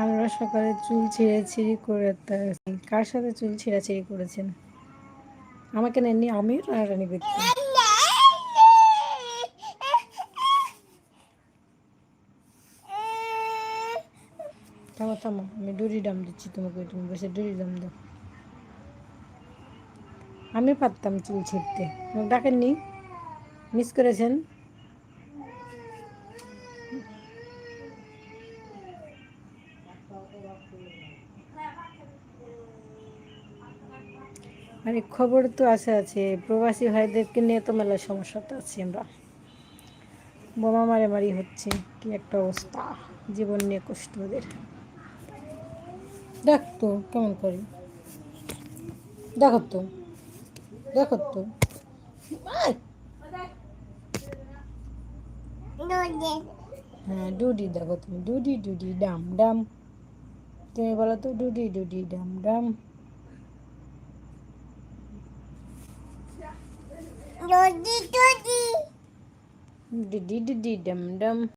আমরা সকালে চুল ছিঁড়াছিঁড়ি করে কার সাথে চুল ছিঁড়াছিঁড়ি করেছেন? আমাকে নেননি, আমিও টানাটানি করতাম। থামো থামো, আমি ডুরি দাম দিচ্ছি তোমাকে, তুমি বসে ডুরি দাম দাও। আমি পারতাম চুল ছিঁড়তে, ডাকেননি, মিস করেছেন। আরে খবর তো আছে, প্রবাসী ভাইদেরকে নিয়ে তো মেলা সমস্যাতে আছি আমরা। বোমা মারামারি হচ্ছে, কি একটা অবস্থা, জীবন নিয়ে কষ্ট ওদের। দেখ তো কেমন করি, দেখো তো, দেখো তো। হ্যাঁ ডুডি দেখো তুমি, ডুডি ডুডি ডাম ডাম। তুমি বলো তো, ডুডি ডুডি ডাম ডাম। ডুডি ডুডি ডাম ডাম।